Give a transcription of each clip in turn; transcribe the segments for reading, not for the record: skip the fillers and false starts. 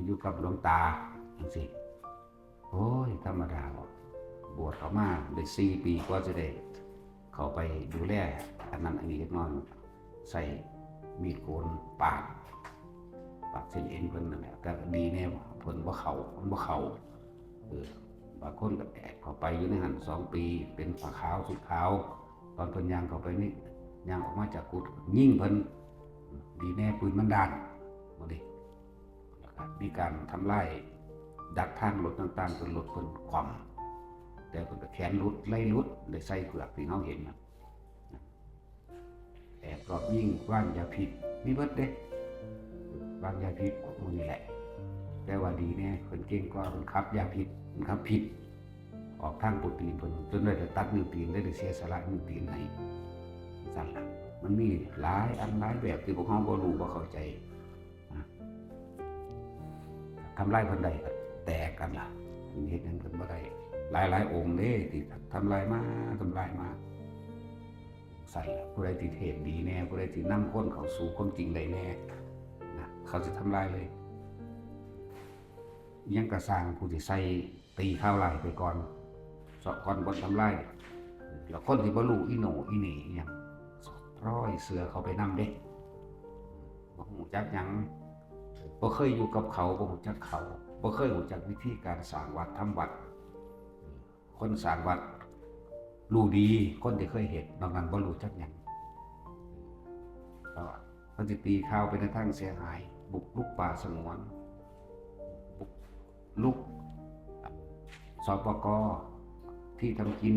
อยู่กับหลวงตาจังซี่โอ้ยธรรมดาบวชเขามาได้4 ปีกว่าจะได้เข้าไปดูแลอันนั้นอันนี้เล็กน้อยใส่มีดโกนปาดเส้นเอ็นเพิ่นนั่นแหละก็ดีแน่เพิ่นบ่เข้ามันบ่เข้าบางคนก็แอบเข้าไปอยู่ในหัน2 ปีเป็นผ้าขาวสุดขาวตอนเพิ่นย่างเข้าไปนี่ย่างออกมาจากกุฏยิงเพิ่นดีแน่ปืนมันด้านบ่ดิมีการทำลายดักทางรถต่างๆจนรถเพิ่นคว่ำแต่เพิ่นก็แขนรุดไล่รุดได้ใส่เผือกที่เฮาเห็นนะแอบรอบยิงว่างยาพิษมีเบิดเด้ว่างยาพิษพวกนี้แหละแต่ว่าดีแน่เพิ่นเก่งกว่าเพิ่นขับยาพิษเพิ่นขับพิษออกทางโปรตีนเพิ่นจนได้ตัดนิ้วตีนได้เสียสละนิ้วตีนให้สั่นล่ะมันมีหลายอันหลายแบบที่พวกเฮาบ่รู้บ่เข้าใจทำลายเพิ่นได้ก็แตกกันล่ะเฮ็ดหยังเพิ่นบ่ได้หลายองค์เด้ที่ทำลายมาสั่นล่ะผู้ใดที่เทศดีแน่ผู้ใดที่นำคนเข้าสู่ความจริงได้แน่นะเขาสิทำลายเลยยังก็สร้างผู้ที่ใส่ตีข้าวไหลไปก่อนสอบก่อนบ่ทำลายแล้วคนที่บ่รู้อีโหนอีเหน่อิหยังร้อยเสือเขาไปนำเด้บ่ฮู้จักหยังบ่เคยอยู่กับเขาบ่ฮู้จักเขาบ่เคยรู้จักวิธีการสร้างวัดทำวัดคนสร้างวัดรู้ดีคนที่เคยเฮ็ดนอกนั้นบ่รู้จักหยังเพราะว่าเขาสิตีข่าวไปในทางเสียหายบุกรุกป่าสงวนบุกรุกสปก.ที่ทำกิน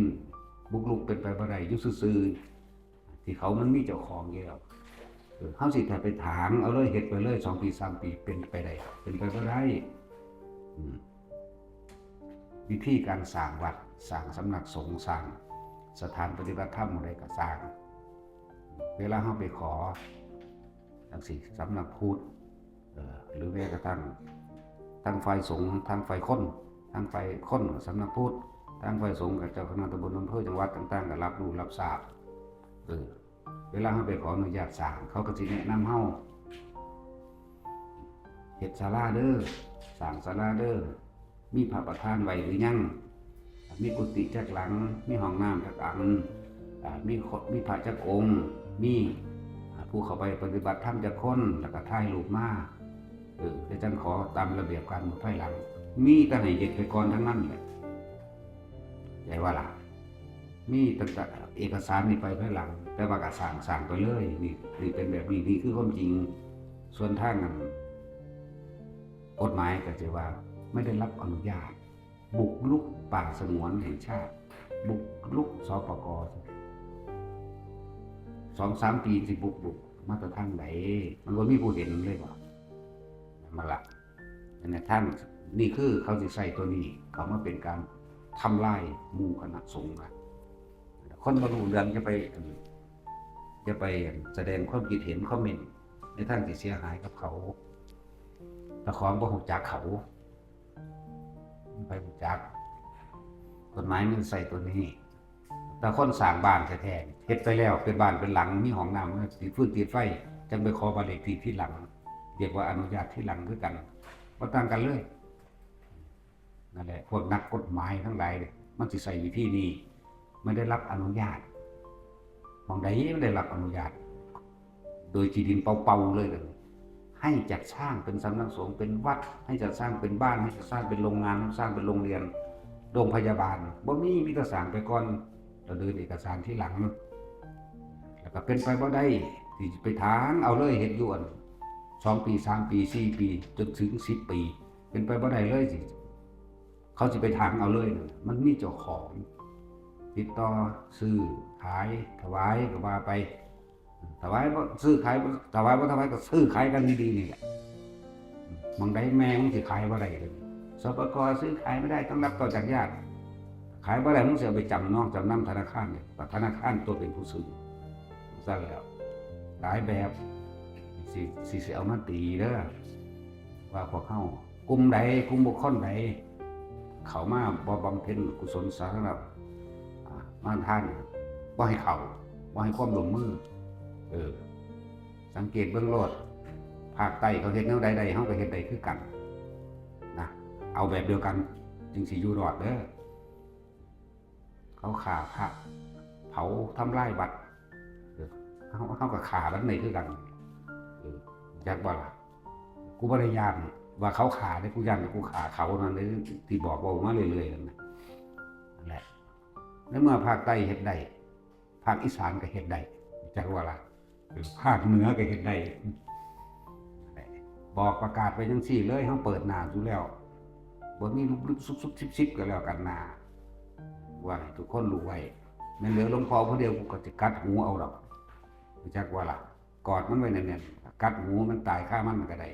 บุกรุกเป็นไปบ่ได้อยู่ซื่อๆที่เขามันมีเจ้าของอยู่แล้วเฮาสิถ้าไปถางเอาเลยเฮ็ดไปเลย2 ปี 3 ปีเป็นไปได้เป็นไปบ่ได้วิธีการสร้างวัดสร้างสำนักสงฆ์สร้างสถานปฏิบัติธรรมอะไรก็สร้างเวลาเฮาไปขอจังซี่สำนักพุทธหรือแม้กระทั่งทางฝ่ายสงฆ์ทางฝ่ายคนทางฝ่ายคนสำนักพุทธทางฝ่ายสงฆ์กับเจ้าคณะตำบลอำเภอจังหวัดต่างๆก็รับรู้รับทราบเวลาเฮาไปขออนุญาตสร้างเขาก็สิแนะนำเฮาเฮ็ดศาลาเด้อสร้างศาลาเด้อมีพระประธานไว้หรือยังมีกุฏิจักหลังมีห้องน้ำจักอันมีพระจักองค์มีผู้เข้าไปปฏิบัติธรรมจักคนแล้วก็ถ่ายรูปมาเดี๋ยวจังขอตามระเบียบการภายหลังมีแต่ให้เฮ็ดไปก่อนทั้งนั้นแหละใหญ่ว่าล่ะมีตั้งแต่เอกสารนี่ไปภายหลังแต่ว่าก็สร้างไปเลยนี่เป็นแบบนี้นี่คือความจริงส่วนทางนั้นกฎหมายก็จะว่าไม่ได้รับอนุญาตบุกรุกป่าสงวนแห่งชาติบุกรุกสปก2-3 ปีสิบุกมาแต่ทางไหนมันบ่มีผู้เห็นเลยว่ามาละในทางนี่คือเขาสิใส่ตัวนี้เขามาเป็นการทำลายหมู่คณะสงฆ์คนบ่รู้เรื่องจะไปแสดงความคิดเห็นคอมเมนต์ในทางที่เสียหายกับเขาแต่ของบ่ฮู้จักเขาไปรู้จักกฎหมายมันใส่ตัวนี้แต่คนสร้างบ้านแท้ๆเฮ็ดไปแล้วเป็นบ้านเป็นหลังมีห้องน้ำติดฟืนติดไฟจังไปขอบ้านเลขที่หลังเรียกว่าอนุญาตที่หลังคือกันบ่ต่างกันเลยนั่นแหละพวกนักกฎหมายทั้งหลายมันสิใส่วิธีนี้ไม่ได้รับอนุญาตบางใดไม่ได้รับอนุญาตโดยที่ดินเปล่าๆเลยให้จัดสร้างเป็นสำนักสงฆ์เป็นวัดให้จัดสร้างเป็นบ้านให้จัดสร้างเป็นโรงงานสร้างเป็นโรงเรียนโรงพยาบาลบ่มีแต่สร้างไปก่อนแล้วเดินเอกสารที่หลังแล้วก็เป็นไปบ่ได้ที่ไปถางเอาเลยเฮ็ดอยู่อัน2 ปี 3 ปี 4 ปีจนถึง10 ปีเป็นไปบ่ได้เลยสิเขาสิไปถางเอาเลยมันมีเจ้าของติดต่อซื้อขายถวายก็ว่าไปถวายบ่ซื้อขายถวายบ่ถวายก็ซื้อขายกันดีๆนี่แหละบางใดแม่มันสิขายบ่ได้เลยสปก.ซื้อขายไม่ได้ต้องรับต่อจากญาติขายบ่ได้มึงสิเอาไปจำนองจำนำธนาคารเนี่ยธนาคารตัวเป็นผู้ซื้อซะแล้วหลายแบบสิเอามาตีเด้อว่าพวกเฮากลุ่มใดกลุ่มบุคคลใดเขามาบ่บำเพ็ญกุศลสาธารณะมาท่านบ่ให้เขาบ่ให้ความร่วมมือสังเกตเบื้องโลดภาคใต้เขาเฮ็ดแนวใดๆเฮาก็เฮ็ดได้คือกัน เอาแบบเดียวกันจึงสิอยู่รอดเด้อเขาฆ่าพระเผาทำลายวัดเขาก็ฆ่าบัดไหนคือกันอยากบ่ล่ะกูบ่ได้ยานว่าเขาฆ่าได้กูย่านกูฆ่าเขานั่นเลยที่บอกว่ามาเรื่อยๆนั่นแหละแล้วเมื่อภาคใต้เฮ็ดได้ภาคอีสานก็เฮ็ดได้จักว่าล่ะภาคเหนือก็เฮ็ดได้บอกประกาศไปจังซี่เลยเฮาเปิดหน้าอยู่แล้วบ่มีลุกๆซุบๆซิบๆก็แล้วกันหน้าว่าให้ทุกคนรู้ไว้แม่นเหลือหลวงพ่อผู้เดียวกูก็สิกัดหูเอาดอกจักว่าล่ะกอดมันไว้แน่นๆกัดหูมันตายคามันก็ได้